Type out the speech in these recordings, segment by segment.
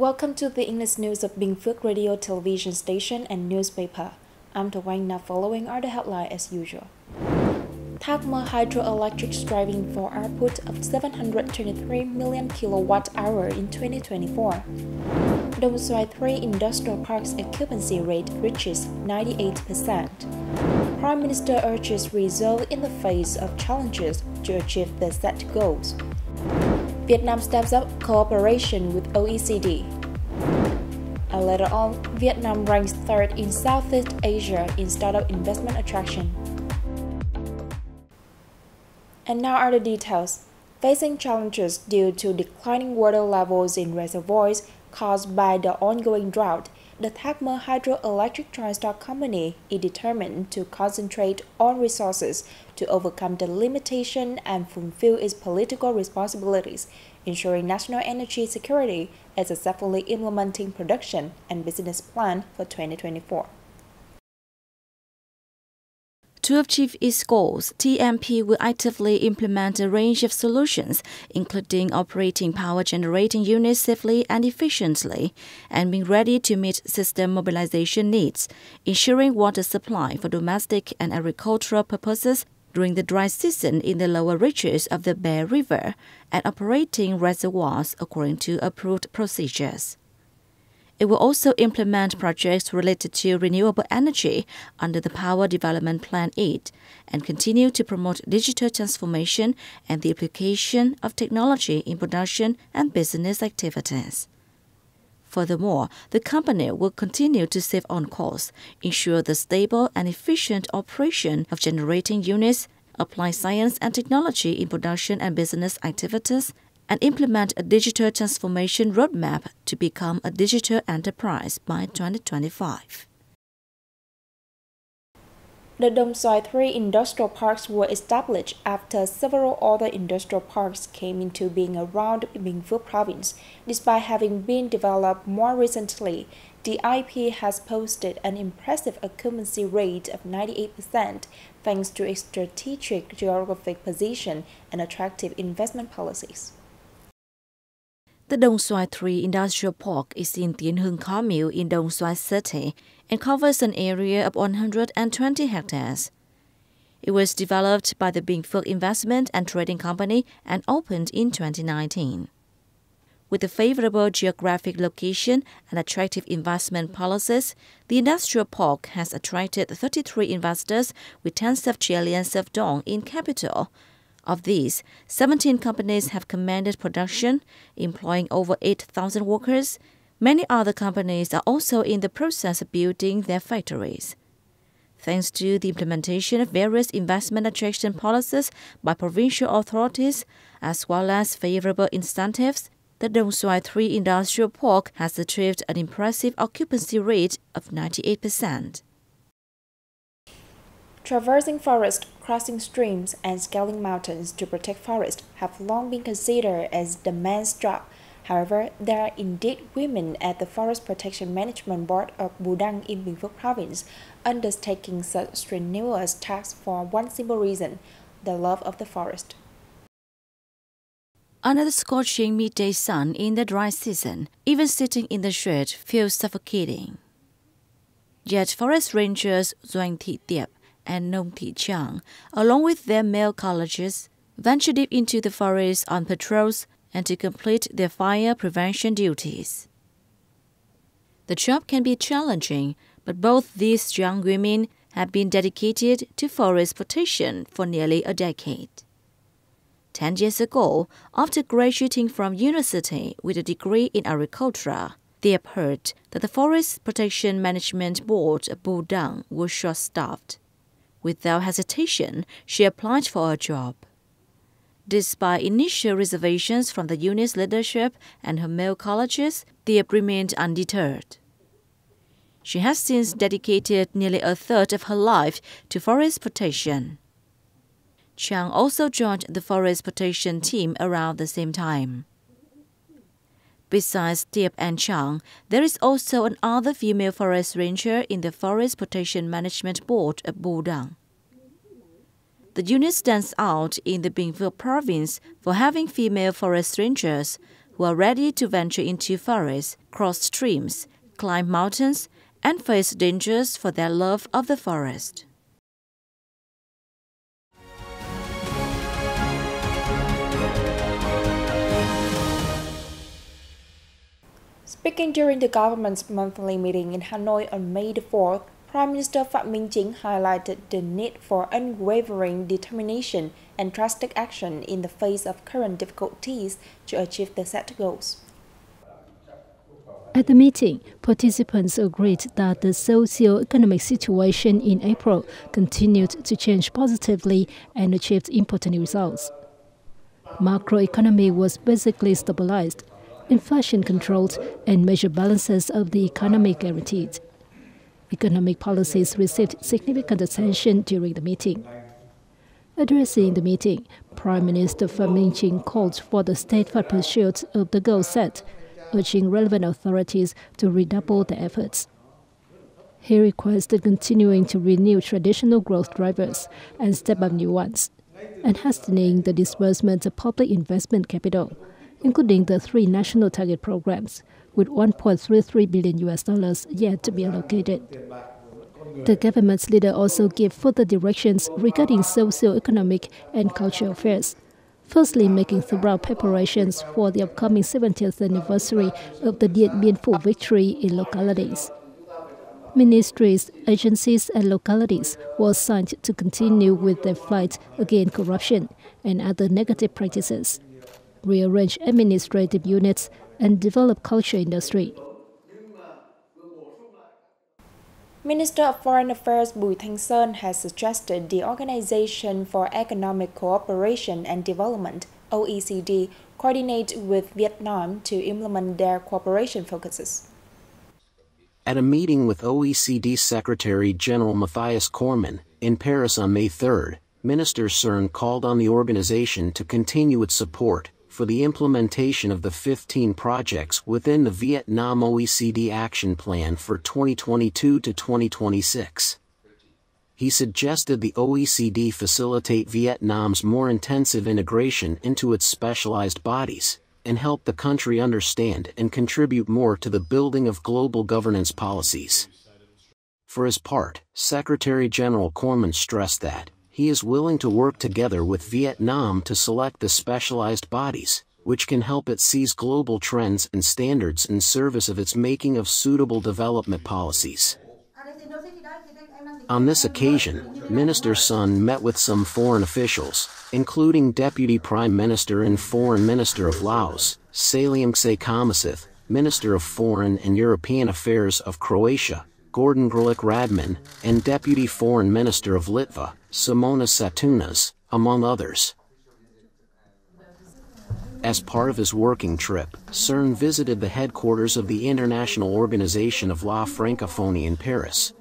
Welcome to the English news of Bình Phước Radio television station and newspaper. I'm Xoai. Now following are the headlines as usual. Thác Mơ hydroelectric striving for output of 723 million kilowatt-hour in 2024. Xoai III Industrial Park's occupancy rate reaches 98%. Prime Minister urges resolve in the face of challenges to achieve the set goals. Vietnam steps up cooperation with OECD. And later on, Vietnam ranks third in Southeast Asia in startup investment attraction. And now are the details. Facing challenges due to declining water levels in reservoirs caused by the ongoing drought, the Thác Mơ Hydroelectric Transport Company is determined to concentrate on resources to overcome the limitation and fulfill its political responsibilities, ensuring national energy security and successfully implementing production and business plan for 2024. To achieve its goals, TMP will actively implement a range of solutions, including operating power generating units safely and efficiently, and being ready to meet system mobilization needs, ensuring water supply for domestic and agricultural purposes during the dry season in the lower reaches of the Bear River, and operating reservoirs according to approved procedures. It will also implement projects related to renewable energy under the Power Development Plan 8 and continue to promote digital transformation and the application of technology in production and business activities. Furthermore, the company will continue to save on costs, ensure the stable and efficient operation of generating units, apply science and technology in production and business activities, and implement a digital transformation roadmap to become a digital enterprise by 2025. The Xoai III Industrial Parks were established after several other industrial parks came into being around Bình Phước province. Despite having been developed more recently, the IP has posted an impressive occupancy rate of 98% thanks to its strategic geographic position and attractive investment policies. The Xoai III Industrial Park is in Tiến Hưng commune in Xoai City and covers an area of 120 hectares. It was developed by the Bình Phước Investment and Trading Company and opened in 2019. With a favorable geographic location and attractive investment policies, the industrial park has attracted 33 investors with tens of trillions of dong in capital. Of these, 17 companies have commenced production, employing over 8,000 workers. Many other companies are also in the process of building their factories. Thanks to the implementation of various investment attraction policies by provincial authorities, as well as favorable incentives, the Xoai III Industrial Park has achieved an impressive occupancy rate of 98%. Traversing forests, crossing streams, and scaling mountains to protect forests have long been considered as the man's job. However, there are indeed women at the Forest Protection Management Board of Đăng in Bình Phước province undertaking such strenuous tasks for one simple reason: the love of the forest. Under the scorching midday sun in the dry season, even sitting in the shade feels suffocating. Yet forest rangers Xoai III and Nông Thị Chang, along with their male colleagues, venture deep into the forest on patrols and to complete their fire prevention duties. The job can be challenging, but both these young women have been dedicated to forest protection for nearly a decade. 10 years ago, after graduating from university with a degree in agriculture, they have heard that the Forest Protection Management Board of Đăng was short-staffed. Without hesitation, she applied for a job. Despite initial reservations from the unit's leadership and her male colleagues, they have remained undeterred. She has since dedicated nearly a third of her life to forest protection. Chang also joined the forest protection team around the same time. Besides Tiep and Chang, there is also another female forest ranger in the Forest Protection Management Board of Đăng. The unit stands out in the Bình Phước province for having female forest rangers who are ready to venture into forests, cross streams, climb mountains, and face dangers for their love of the forest. Speaking during the government's monthly meeting in Hanoi on May the 4th, Prime Minister Phạm Minh Chính highlighted the need for unwavering determination and drastic action in the face of current difficulties to achieve the set goals. At the meeting, participants agreed that the socio-economic situation in April continued to change positively and achieved important results. Macroeconomy was basically stabilized, inflation controlled, and major balances of the economy guaranteed. Economic policies received significant attention during the meeting. Addressing the meeting, Prime Minister Phạm Minh Chính called for the steadfast pursuit of the goal set, urging relevant authorities to redouble their efforts. He requested continuing to renew traditional growth drivers and step up new ones, and hastening the disbursement of public investment capital, including the 3 national target programs, with $1.33 billion yet to be allocated. The government's leader also gave further directions regarding socio-economic and cultural affairs. Firstly, making thorough preparations for the upcoming 70th anniversary of the Điện Biên Phủ victory in localities. Ministries, agencies, and localities were assigned to continue with their fight against corruption and other negative practices, rearrange administrative units, and develop culture industry. Minister of Foreign Affairs Bùi Thanh Sơn has suggested the Organization for Economic Cooperation and Development, OECD, coordinate with Vietnam to implement their cooperation focuses. At a meeting with OECD Secretary General Matthias Cormann in Paris on May 3, Minister Sơn called on the organization to continue its support for the implementation of the 15 projects within the Vietnam OECD Action Plan for 2022 to 2026. He suggested the OECD facilitate Vietnam's more intensive integration into its specialized bodies and help the country understand and contribute more to the building of global governance policies. For his part, Secretary General Cormann stressed that he is willing to work together with Vietnam to select the specialized bodies, which can help it seize global trends and standards in service of its making of suitable development policies. On this occasion, Minister Sơn met with some foreign officials, including Deputy Prime Minister and Foreign Minister of Laos, Salium Ksakamasith, Minister of Foreign and European Affairs of Croatia, Gordon Grlic Radman, and Deputy Foreign Minister of Litva, Simona Satunas, among others. As part of his working trip, Sơn visited the headquarters of the International Organization of La Francophonie in Paris.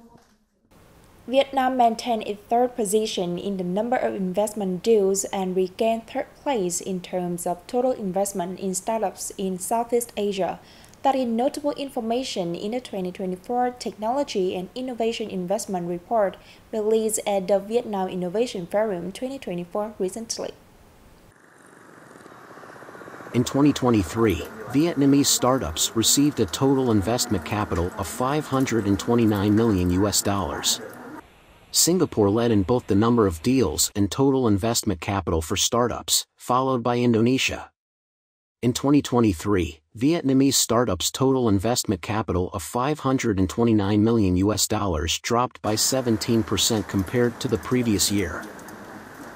Vietnam maintained its third position in the number of investment deals and regained third place in terms of total investment in startups in Southeast Asia. That is notable information in the 2024 Technology and Innovation Investment Report released at the Vietnam Innovation Forum 2024 recently. In 2023, Vietnamese startups received a total investment capital of $529 million. Singapore led in both the number of deals and total investment capital for startups, followed by Indonesia. In 2023, Vietnamese startups' total investment capital of $529 million dropped by 17% compared to the previous year.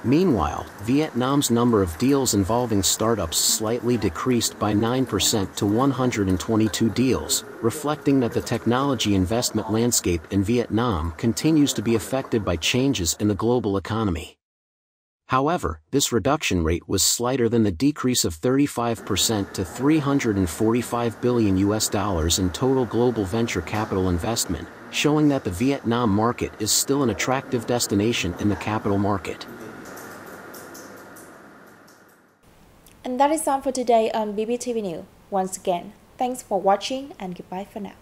Meanwhile, Vietnam's number of deals involving startups slightly decreased by 9% to 122 deals, reflecting that the technology investment landscape in Vietnam continues to be affected by changes in the global economy. However, this reduction rate was slighter than the decrease of 35% to $345 billion in total global venture capital investment, showing that the Vietnam market is still an attractive destination in the capital market. And that is all for today on BPTV News. Once again, thanks for watching and goodbye for now.